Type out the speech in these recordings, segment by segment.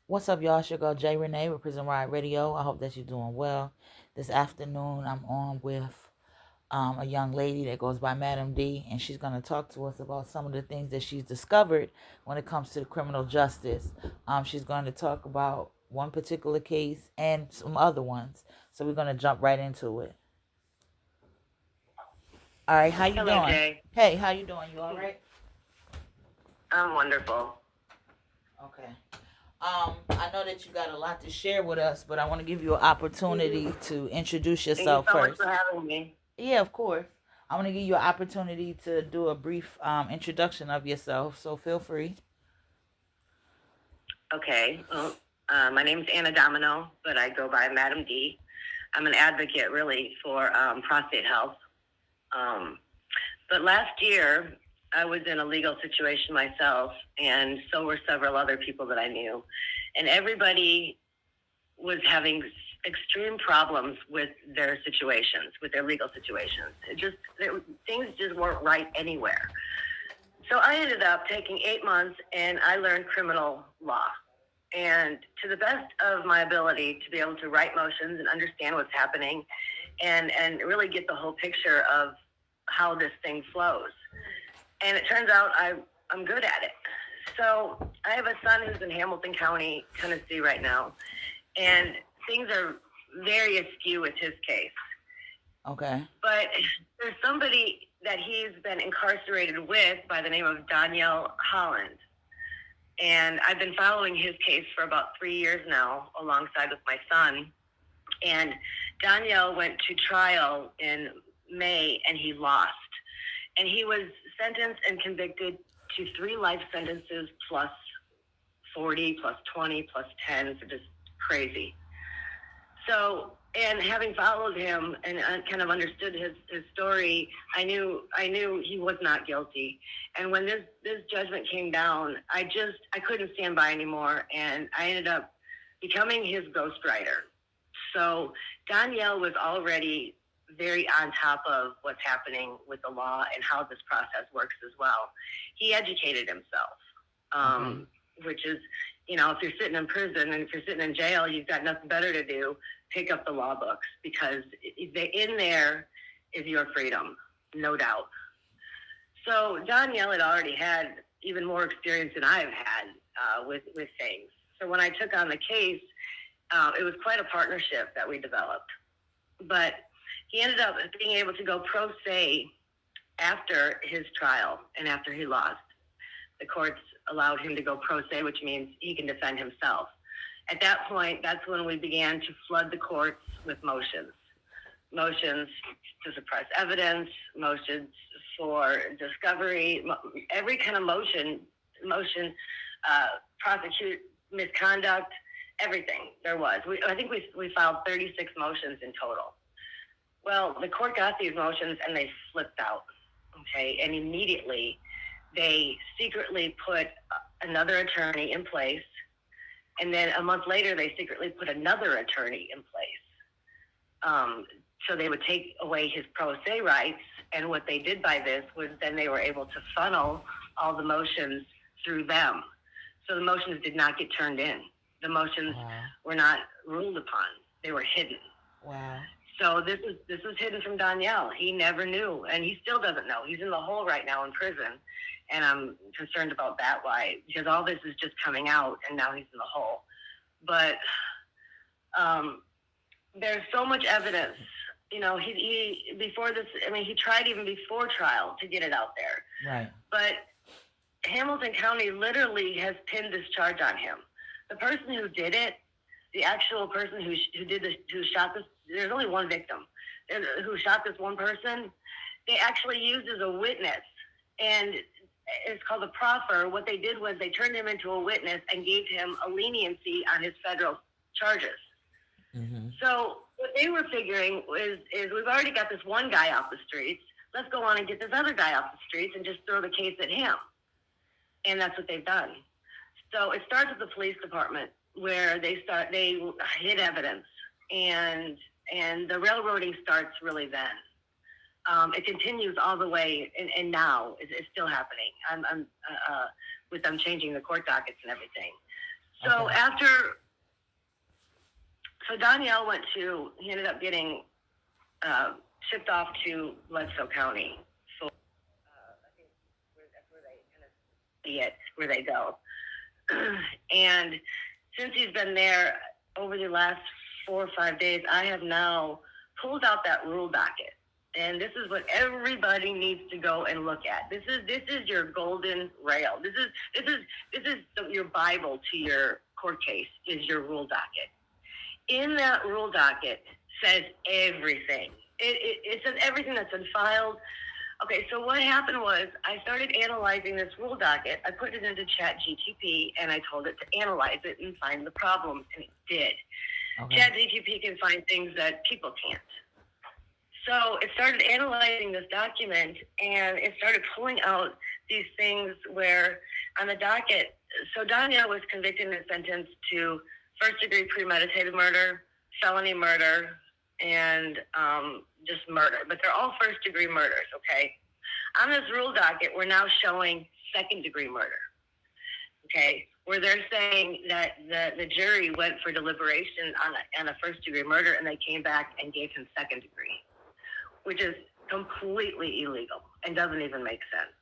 What's up, y'all? It's your girl Jay Renee with Prison Riot Radio. I hope that you're doing well. This afternoon, I'm on with a young lady that goes by Madam D, and she's going to talk to us about some of the things that she's discovered when it comes to the criminal justice. She's going to talk about one particular case and some other ones. So we're going to jump right into it. All right, how you Hello, doing? Jay. Hey, how you doing? You all right? I'm wonderful. Okay. I know that you got a lot to share with us, but I want to give you an opportunity to introduce Thank you yourself so much first. for having me. Yeah, of course. I want to give you an opportunity to do a brief introduction of yourself, so feel free. Okay. Well, my name's Anna Domino, but I go by Madam D. I'm an advocate, really, for prostate health. Um, but last year, I was in a legal situation myself, and so were several other people that I knew. And everybody was having extreme problems with their situations, with their legal situations. Things just weren't right anywhere. So I ended up taking 8 months and I learned criminal law. And to the best of my ability to be able to write motions and understand what's happening and really get the whole picture of how this thing flows. And it turns out I'm good at it. So I have a son who's in Hamilton County, Tennessee right now, and things are very askew with his case. Okay. But there's somebody that he's been incarcerated with by the name of Danielle Holland. And I've been following his case for about 3 years now, alongside with my son. And Danielle went to trial in May and he lost. And he was sentenced and convicted to 3 life sentences plus 40, plus 20, plus 10. So just crazy. So, and having followed him and kind of understood his story, I knew he was not guilty. And when this judgment came down, I couldn't stand by anymore, and I ended up becoming his ghostwriter. So Danielle was already very on top of what's happening with the law and how this process works as well. He educated himself, which is, if you're sitting in prison and if you're sitting in jail, you've got nothing better to do. Pick up the law books, because in there is your freedom, no doubt. So Danielle had already had even more experience than I've had with things. So when I took on the case, it was quite a partnership that we developed. But he ended up being able to go pro se after his trial and after he lost. The courts allowed him to go pro se, which means he can defend himself. At that point, that's when we began to flood the courts with motions to suppress evidence, motions for discovery, every kind of motion, prosecute misconduct, everything there was. I think we filed 36 motions in total. Well, the court got these motions and they flipped out, okay? And immediately they secretly put another attorney in place. And then a month later, they secretly put another attorney in place. So they would take away his pro se rights. And what they did by this was then they were able to funnel all the motions through them. So the motions did not get turned in. The motions were not ruled upon. They were hidden. Wow. So this was hidden from Danielle. He never knew, and he still doesn't know. He's in the hole right now in prison, and I'm concerned about that. Why? Because all this is just coming out, and now he's in the hole. But there's so much evidence. He before this. I mean, he tried even before trial to get it out there. Right. But Hamilton County literally has pinned this charge on him. The person who did it, the actual person who shot this. There's only one victim who shot this one person. They actually used as a witness, and it's called a proffer. What they did was they turned him into a witness and gave him a leniency on his federal charges. Mm-hmm. So what they were figuring is we've already got this one guy off the streets. Let's go on and get this other guy off the streets and just throw the case at him. And that's what they've done. So it starts at the police department, where they hid evidence, and the railroading starts really then. It continues all the way, and now it's still happening. I'm with them changing the court dockets and everything. So Okay. after, so Danielle he ended up getting uh, shipped off to Bledsoe County. So I think that's where they kind of see it, where they go. And since he's been there over the last 4 or 5 days, I have now pulled out that rule docket. And this is what everybody needs to go and look at. This is your golden rail. This is your Bible to your court case, is your rule docket. In that rule docket says everything. It says everything that's been filed. Okay, so what happened was I started analyzing this rule docket. I put it into ChatGPT and I told it to analyze it and find the problems, and it did. Okay. ChatGPT can find things that people can't. So it started analyzing this document and it started pulling out these things where on the docket, so Danielle was convicted and sentenced to first-degree premeditated murder, felony murder, and just murder. But they're all first-degree murders, okay? On this rule docket, we're now showing second-degree murder, okay? Where they're saying that the jury went for deliberation on a first-degree murder and they came back and gave him second-degree, which is completely illegal and doesn't even make sense.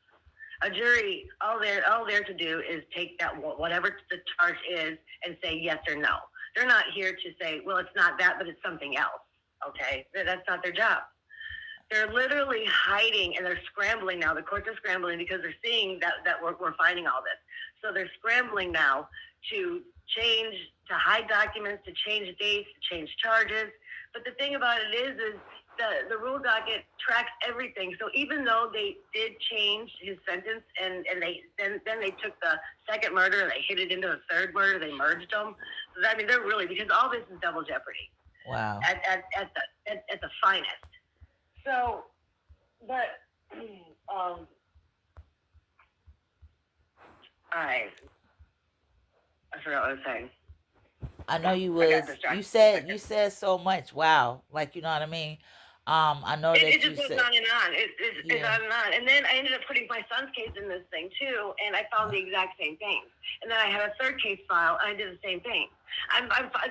A jury, all they're to do is take that, whatever the charge is, and say yes or no. They're not here to say, well, it's not that, but it's something else. Okay, that's not their job. They're literally hiding and they're scrambling now. The courts are scrambling because they're seeing that we're finding all this. So they're scrambling now to hide documents, to change dates, to change charges. But the thing about it is the rule docket tracks everything. So even though they did change his sentence and they took the second murder and they hit it into the third murder, they merged them. So, I mean, they're really, because all this is double jeopardy. Wow. At the finest. So, but I forgot what I was saying. I know you said so much. Wow. Like, you know what I mean? I know that it you just goes said, on and on. It's on and on. And then I ended up putting my son's case in this thing too, and I found the exact same thing. And then I had a third case file, and I did the same thing.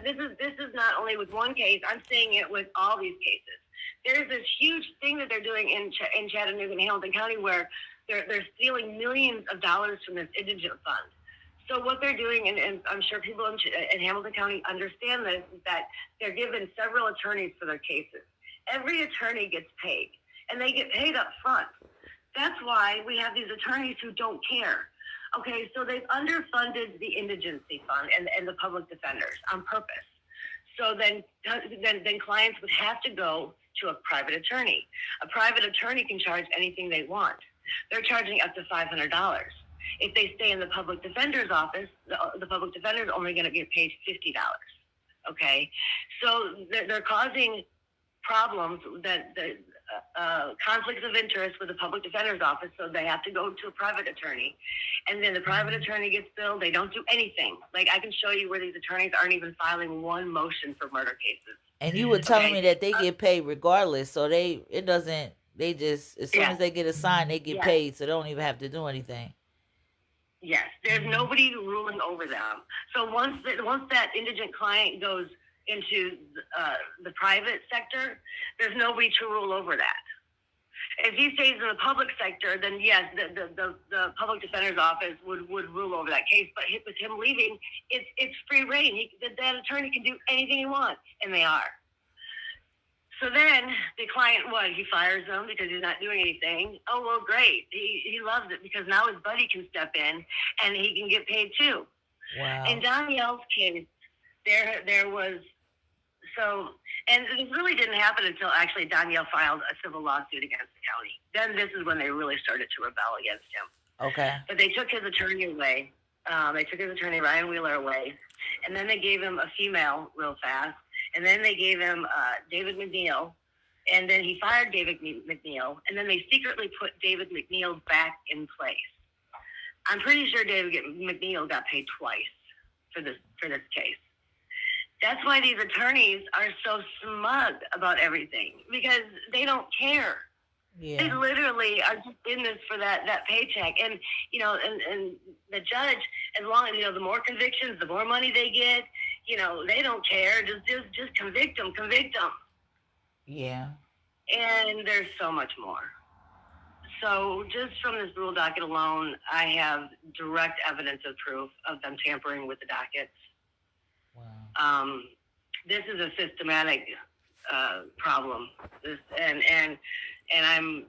This is not only with one case. I'm seeing it with all these cases. There's this huge thing that they're doing in Chattanooga and Hamilton County where they're stealing millions of dollars from this indigent fund. So what they're doing, and I'm sure people in Hamilton County understand this, is that they're given several attorneys for their cases. Every attorney gets paid, and they get paid up front. That's why we have these attorneys who don't care. Okay, so they've underfunded the indigency fund and the public defenders on purpose. So then clients would have to go to a private attorney. A private attorney can charge anything they want. They're charging up to $500. If they stay in the public defender's office, the public defender is only going to get paid $50. Okay, so they're causing problems that the conflicts of interest with the public defender's office, so they have to go to a private attorney, and then the private attorney gets billed. They don't do anything. Like, I can show you where these attorneys aren't even filing one motion for murder cases. And you were telling me that they get paid regardless, so they just, as soon as they get assigned, they get paid, so they don't even have to do anything. Yes, there's nobody ruling over them. So once that indigent client goes into the private sector, there's nobody to rule over that. If he stays in the public sector, then yes, the public defender's office would rule over that case. But with him leaving, it's free reign. That attorney can do anything he wants, and they are. So then the client, he fires him because he's not doing anything. Oh, well, great. He loves it because now his buddy can step in and he can get paid too. Wow. In Danielle's case, there was, and it really didn't happen until actually Danielle filed a civil lawsuit against the county. Then this is when they really started to rebel against him. Okay. But they took his attorney away. They took his attorney, Ryan Wheeler, away. And then they gave him a female real fast. And then they gave him David McNeil. And then he fired David McNeil. And then they secretly put David McNeil back in place. I'm pretty sure David McNeil got paid twice for this case. That's why these attorneys are so smug about everything, because they don't care. They Yeah. literally are just in this for that paycheck, and and the judge, as long as the more convictions, the more money they get. They don't care. Just convict them, Yeah. and there's so much more. So just from this rule docket alone, I have direct evidence of proof of them tampering with the dockets. Wow. Um, this is a systematic problem. And I'm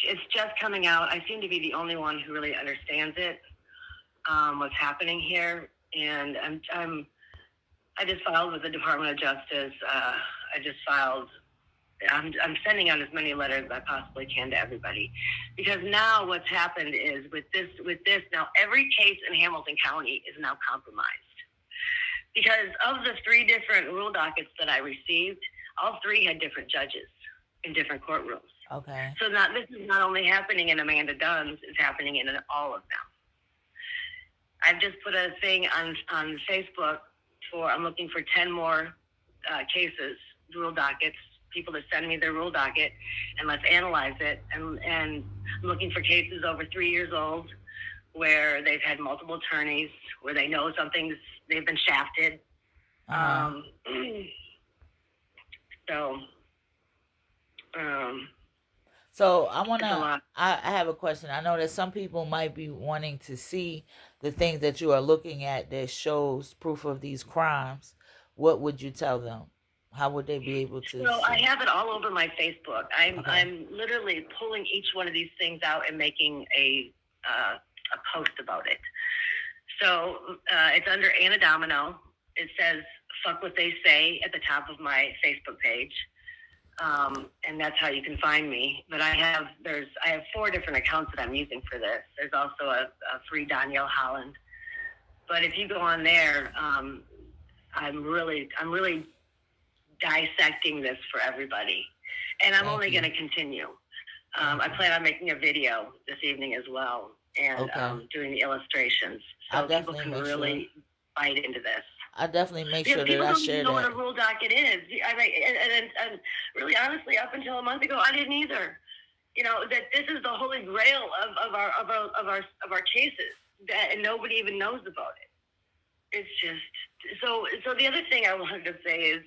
it's just coming out. I seem to be the only one who really understands it. What's happening here, and I just filed with the Department of Justice. I just filed. I'm sending out as many letters as I possibly can to everybody, because now what's happened is with this now every case in Hamilton County is now compromised because of the three different rule dockets that I received. All three had different judges in different courtrooms. Okay. So this is not only happening in Amanda Dunn's, it's happening in all of them. I've just put a thing on Facebook for I'm looking for 10 more cases, rule dockets, people to send me their rule docket, and let's analyze it. And I'm looking for cases over 3 years old where they've had multiple attorneys, where they know they've been shafted. Uh huh. So um, So it's a lot. I have a question. I know that some people might be wanting to see the things that you are looking at that shows proof of these crimes. What would you tell them? How would they be able to So I see? have it all over my Facebook. I'm Okay. I'm literally pulling each one of these things out and making a post about it. So it's under Anna Domino. It says "fuck what they say" at the top of my Facebook page, and that's how you can find me. But I have four different accounts that I'm using for this. There's also a free Danielle Holland. But if you go on there, I'm really dissecting this for everybody, and I'm Thank only going you. to continue. Thank I you. plan on making a video this evening as well, and Okay. doing the illustrations I'll so people definitely can make sure. really bite into this. I'll definitely make Because sure that people I don't even share know what a that. rule docket is. I mean, and really honestly, up until a month ago, I didn't either. That this is the holy grail of our cases, that and nobody even knows about it. It's just so. The other thing I wanted to say is,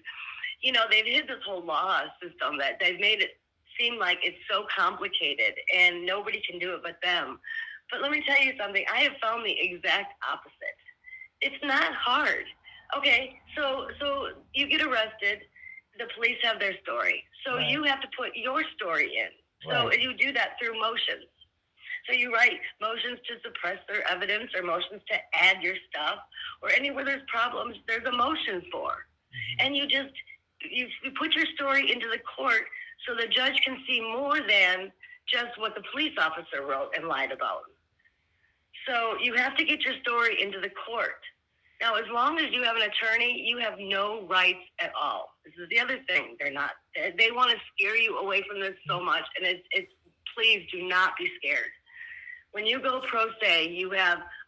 they've hid this whole law system, that they've made it seem like it's so complicated and nobody can do it but them. But let me tell you something. I have found the exact opposite. It's not hard. Okay, so you get arrested. The police have their story. So Right. you have to put your story in. So Right. you do that through motions. So you write motions to suppress their evidence, or motions to add your stuff, or anywhere there's problems, there's a motion for. Mm-hmm. And you put your story into the court so the judge can see more than just what the police officer wrote and lied about. So you have to get your story into the court. Now, as long as you have an attorney, you have no rights at all. This is the other thing. They want to scare you away from this so much, and it's please do not be scared. When you go pro se,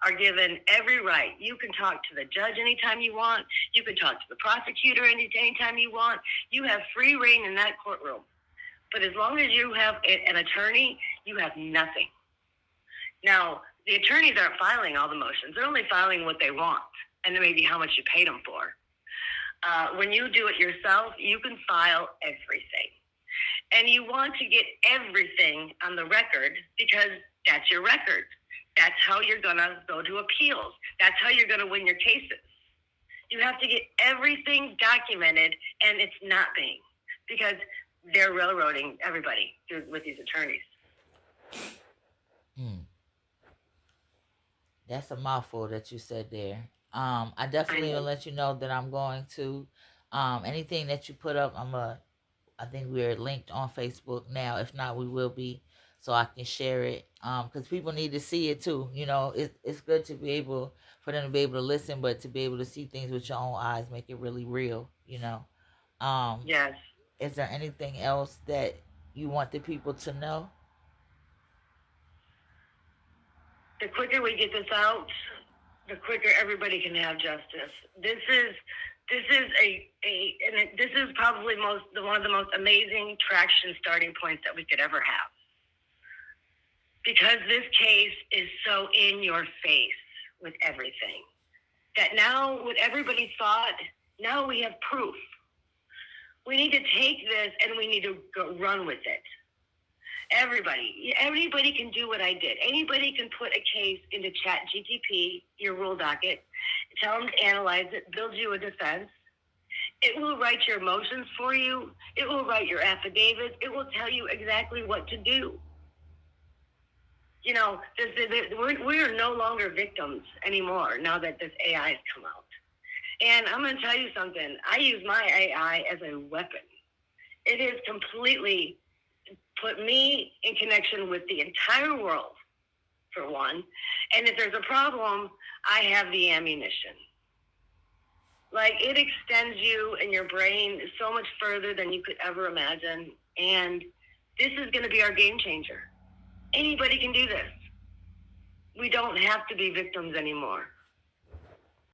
are given every right. You can talk to the judge anytime you want. You can talk to the prosecutor anytime you want. You have free reign in that courtroom. But as long as you have an attorney, you have nothing. Now, the attorneys aren't filing all the motions. They're only filing what they want, and maybe how much you paid them for. When you do it yourself, you can file everything. And you want to get everything on the record, because that's your record. That's how you're going to go to appeals. That's how you're going to win your cases. You have to get everything documented, and it's not being, because they're railroading everybody with these attorneys. Mm. That's a mouthful that you said there. I I definitely will know. let you know that I'm going to anything that you put up. I think we're linked on Facebook now. If not, we will be, so I can share it. Because people need to see it too. It's good to be able for them to be able to listen, but to be able to see things with your own eyes, make it really real. Um, Yes. is there anything else that you want the people to know? The quicker we get this out, the quicker everybody can have justice. This is This is this is probably one of the most amazing traction starting points that we could ever have, because this case is so in your face with everything that now what everybody thought, now we have proof. We need to take this and we need to go run with it. Everybody can do what I did. Anybody can put a case into ChatGPT, your rule docket, tell them to analyze it, build you a defense. It will write your motions for you. It will write your affidavits. It will tell you exactly what to do. You know, we are no longer victims anymore now that this AI has come out. And I'm going to tell you something. I use my AI as a weapon. It has completely put me in connection with the entire world, for one. And if there's a problem, I have the ammunition. Like, it extends you and your brain so much further than you could ever imagine. And this is going to be our game changer. Anybody can do this. We don't have to be victims anymore.